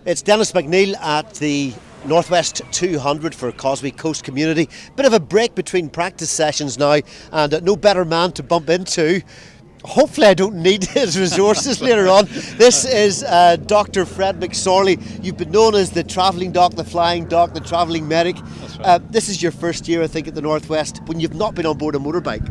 It's Denis McNeill at the Northwest 200 for Causeway Coast Community. Bit of a break between practice sessions now, and no better man to bump into. Hopefully I don't need his resources later on. This is Dr. Fred MacSorley. You've been known as the travelling doc, the flying doc, the travelling medic. That's right. This is your first year, I think, at the Northwest when you've not been on board a motorbike.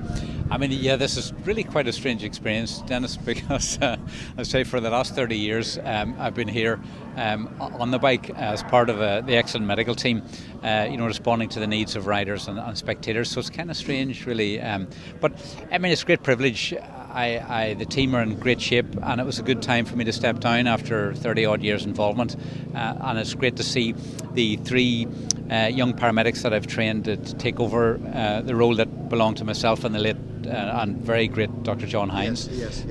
I mean, yeah, this is really quite a strange experience, Dennis, because I say for the last 30 years I've been here on the bike as part of the excellent medical team, responding to the needs of riders and spectators. So it's kind of strange, really. But I mean, it's a great privilege. The team are in great shape, and it was a good time for me to step down after 30 odd years involvement. And it's great to see the three young paramedics that I've trained to take over the role that belonged to myself and the late and very great Dr. John Hines. Yes.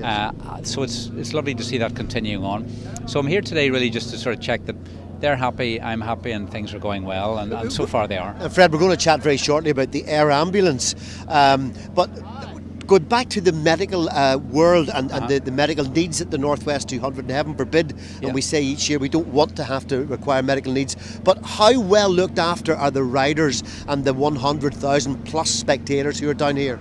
So it's lovely to see that continuing on. So I'm here today really just to sort of check that they're happy, I'm happy, and things are going well, and so far they are. Fred, we're going to chat very shortly about the air ambulance, but going back to the medical world and the medical needs at the Northwest 200, and heaven forbid, and we say each year we don't want to have to require medical needs, but how well looked after are the riders and the 100,000 plus spectators who are down here?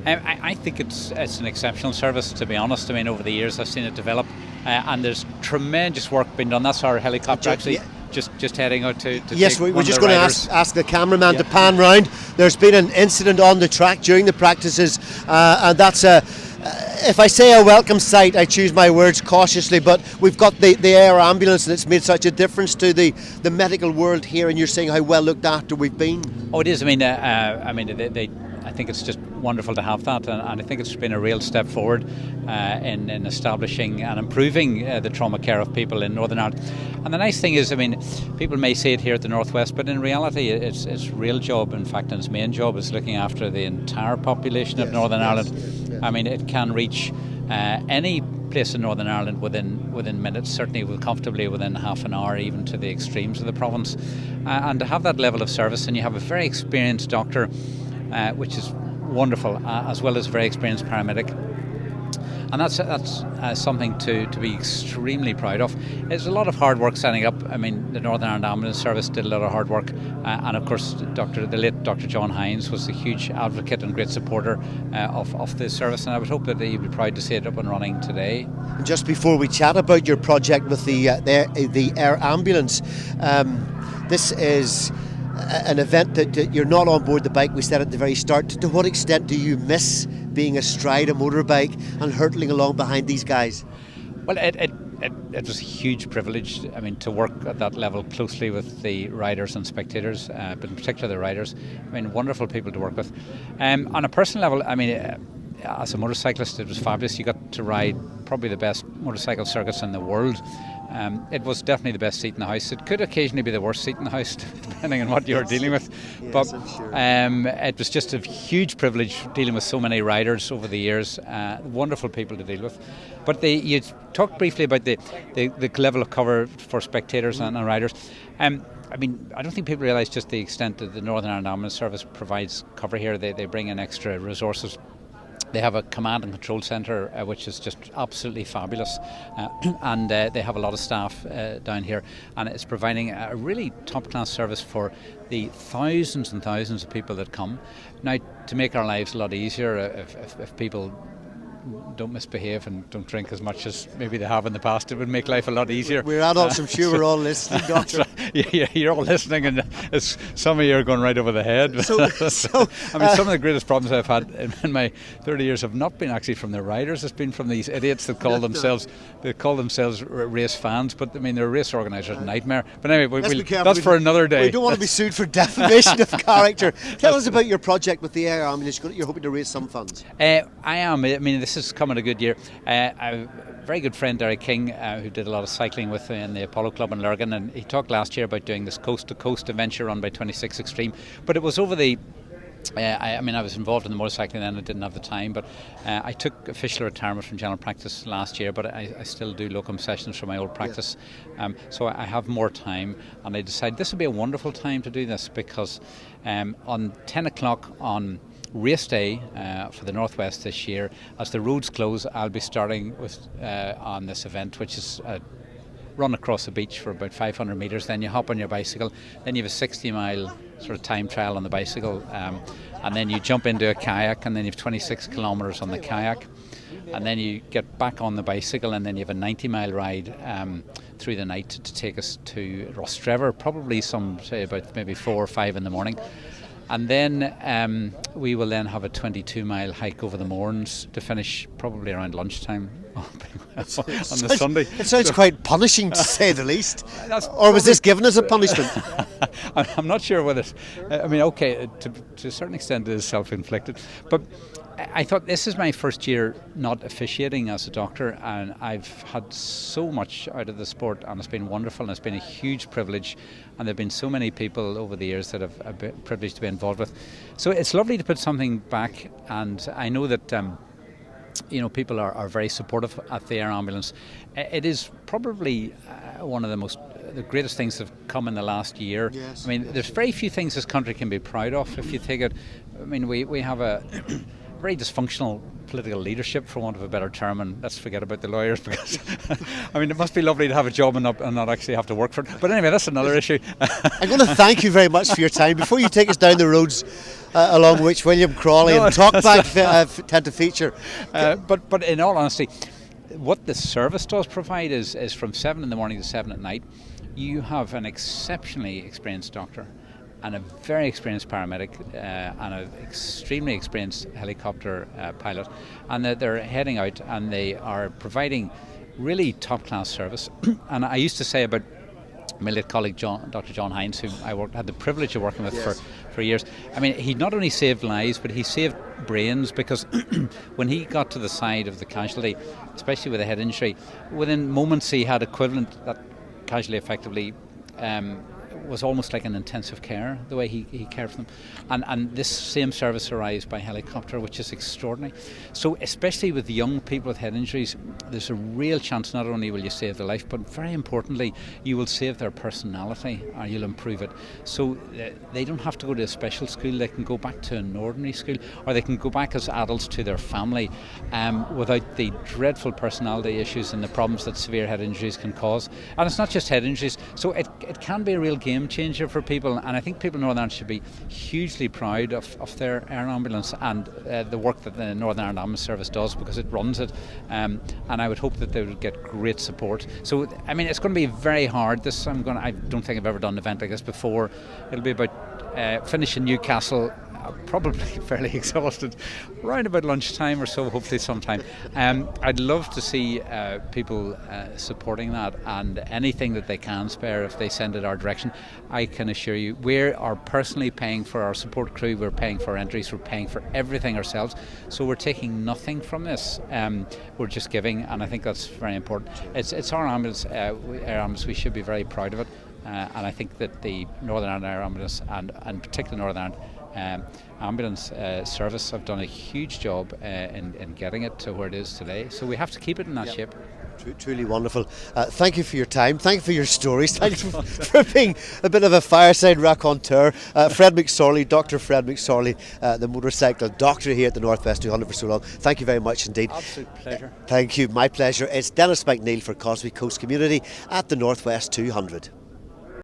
I think it's an exceptional service, to be honest. I mean, over the years I've seen it develop, and there's tremendous work being done. That's our helicopter actually. Just heading out to yes, take we're just going to ask the cameraman to Yeah. pan round. There's been an incident on the track during the practices, and that's if I say a welcome sight, I choose my words cautiously, but we've got the air ambulance, and it's made such a difference to the medical world here, and you're saying how well looked after we've been. Oh, it is. I mean, I think it's just wonderful to have that, and I think it's been a real step forward in establishing and improving the trauma care of people in Northern Ireland. And the nice thing is, I mean, people may say it here at the Northwest, but in reality its real job, in fact, and its main job is looking after the entire population of Northern Ireland. Yes. I mean, it can reach any place in Northern Ireland within minutes, certainly comfortably within half an hour, even to the extremes of the province. And to have that level of service, and you have a very experienced doctor, which is wonderful, as well as a very experienced paramedic. And that's something to be extremely proud of. It's a lot of hard work setting up. I mean, the Northern Ireland Ambulance Service did a lot of hard work, and of course the late Dr. John Hines was a huge advocate and great supporter of the service, and I would hope that you'd be proud to see it up and running today. Just before we chat about your project with the air ambulance, this is an event that you're not on board the bike. We said at the very start. To what extent do you miss being astride a motorbike and hurtling along behind these guys? Well, it was a huge privilege, I mean, to work at that level closely with the riders and spectators, but in particular the riders. I mean, wonderful people to work with. On a personal level, I mean, as a motorcyclist, it was fabulous. You got to ride probably the best motorcycle circuits in the world. It was definitely the best seat in the house. It could occasionally be the worst seat in the house, depending on what you're dealing with. Yes, but I'm sure. It was just a huge privilege dealing with so many riders over the years. Wonderful people to deal with. But you talked briefly about the level of cover for spectators and riders. I mean, I don't think people realise just the extent that the Northern Ireland Ambulance Service provides cover here. They bring in extra resources. They have a command and control centre, which is just absolutely fabulous, and they have a lot of staff down here, and it's providing a really top-class service for the thousands and thousands of people that come. Now, to make our lives a lot easier, if people don't misbehave and don't drink as much as maybe they have in the past, it would make life a lot easier. We're adults, I'm sure we're all listening, Doctor. Yeah, you're all listening, and some of you are going right over the head. So, I mean, some of the greatest problems I've had in my 30 years have not been actually from the riders. It's been from these idiots that call themselves race fans, but I mean they're race organisers' nightmare. But anyway, that's for another day. We don't want to be sued for defamation of character. Tell us about your project with the air ambulance. You're hoping to raise some funds. I am. I mean, this is coming a good year. A very good friend, Derek King, who did a lot of cycling with me in the Apollo Club in Lurgan, and he talked last year about doing this coast-to-coast adventure run by 26 Extreme. But it was over the I was involved in the motorcycling then. I didn't have the time, but I took official retirement from general practice last year, but I still do locum sessions for my old practice. So I have more time, and I decided this would be a wonderful time to do this, because on 10 o'clock on race day for the Northwest this year, as the roads close, I'll be starting with on this event, which is run across the beach for about 500 metres, then you hop on your bicycle, then you have a 60-mile sort of time trial on the bicycle, and then you jump into a kayak, and then you have 26 kilometres on the kayak, and then you get back on the bicycle, and then you have a 90-mile ride through the night to take us to Rostrevor, probably say about maybe 4 or 5 in the morning. And then we will then have a 22-mile hike over the Mourns to finish probably around lunchtime on the Sunday. It sounds quite punishing, to say the least. Or was this given as a punishment? I'm not sure whether I mean, okay, to a certain extent it is self-inflicted. But I thought, this is my first year not officiating as a doctor, and I've had so much out of the sport, and it's been wonderful, and it's been a huge privilege, and there have been so many people over the years that I've been privileged to be involved with. So it's lovely to put something back, and I know that people are very supportive at the air ambulance. It is probably one of the greatest things that have come in the last year. Yes. I mean, there's very few things this country can be proud of. If you take it, I mean, we have a very dysfunctional political leadership, for want of a better term, and let's forget about the lawyers, because I mean, it must be lovely to have a job and not actually have to work for it. But anyway, that's another issue. I'm going to thank you very much for your time. Before you take us down the roads along which William Crawley and Talkback tend to feature. But in all honesty, what the service does provide is from 7 in the morning to 7 at night, you have an exceptionally experienced doctor and a very experienced paramedic and an extremely experienced helicopter pilot, and they're heading out and they are providing really top-class service. And I used to say about my late colleague Dr. John Hines, who I had the privilege of working with for years. I mean, he not only saved lives, but he saved brains, because when he got to the side of the casualty, especially with a head injury, within moments he had equivalent, that casualty effectively was almost like an intensive care, the way he cared for them. And this same service arrives by helicopter, which is extraordinary. So especially with young people with head injuries, there's a real chance not only will you save their life, but very importantly, you will save their personality, or you'll improve it. So they don't have to go to a special school, they can go back to an ordinary school, or they can go back as adults to their family without the dreadful personality issues and the problems that severe head injuries can cause. And it's not just head injuries, so it can be a real game changer for people, and I think people in Northern Ireland should be hugely proud of their air ambulance and the work that the Northern Ireland Ambulance Service does, because it runs it, and I would hope that they would get great support. So I mean, it's going to be very hard. I don't think I've ever done an event like this before. It'll be about finishing Newcastle, probably fairly exhausted, around about lunchtime or so, hopefully sometime. I'd love to see people supporting that, and anything that they can spare, if they send it our direction. I can assure you, we are personally paying for our support crew, we're paying for entries, we're paying for everything ourselves, so we're taking nothing from this. We're just giving, and I think that's very important. It's our ambulance, air ambulance. We should be very proud of it, and I think that the Northern Ireland Air Ambulance, and particularly Northern Ireland ambulance service, have done a huge job in getting it to where it is today. So we have to keep it in that shape. Truly wonderful. Thank you for your time. Thank you for your stories. Thank you for being a bit of a fireside raconteur. Fred MacSorley, Dr. Fred MacSorley, the motorcycle doctor here at the Northwest 200 for so long. Thank you very much indeed. Absolute pleasure. Thank you. My pleasure. It's Denis McNeill for Causeway Coast Community at the Northwest 200.